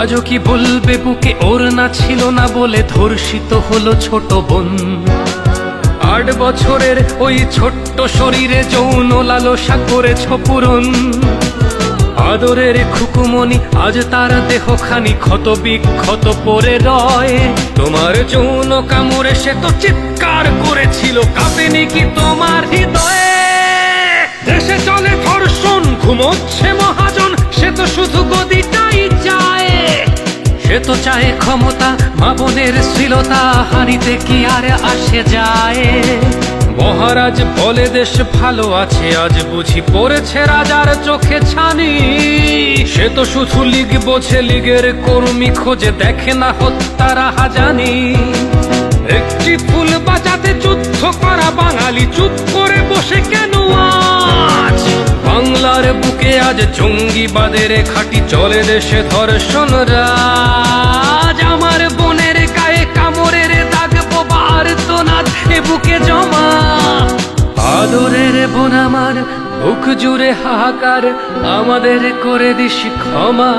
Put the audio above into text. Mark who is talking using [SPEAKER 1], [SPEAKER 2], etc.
[SPEAKER 1] আজও কি বলবে বুকে ওর না ছিল না বলে ধর্ষিত হলো ছোট বোন। 8 বছরের ওই ছোট্ট শরীরে যৌন লালসা করেছ পূরণ। আদরের খুকুমনি আজ তার দেহখানি ক্ষত বিক্ষত পড়ে রয়। তোমার যৌন কামড়ে সে তো চিৎকার করেছিল, কাঁপেনি কি তোমার হৃদয়ে? দেশে চলে ধর্ষণ, ঘুমোচ্ছে মহাজন, সে তো শুধু গদিটাই চায়। সে তো চায় ক্ষমতা, মা বোনের শ্লীলতা হারিতে কি আর আসে যায়? মহারাজ বলে দেশ ভালো আছে, আজ বুঝি পড়েছে রাজার চোখে ছানি। সে তো শুধু লীগ বোঝে, লীগের কর্মী খোঁজে, দেখে না হত্যার হাজানি। একটি ফুল বাজাতে যুদ্ধ করা বাঙালি চুপ করে বসে কেন আজ? বাংলার বুকে আজ জঙ্গিবাদের খাঁটি চলে, দেশে ধর্ষণ রাজ। আমার বোনের গায়ে কামড়ের দাগ, বোবার তো নাচ এ বুকে জমা। আদরের বোন আমার, বুক জুড়ে হাহাকার, আমাদের করে দিস ক্ষমা।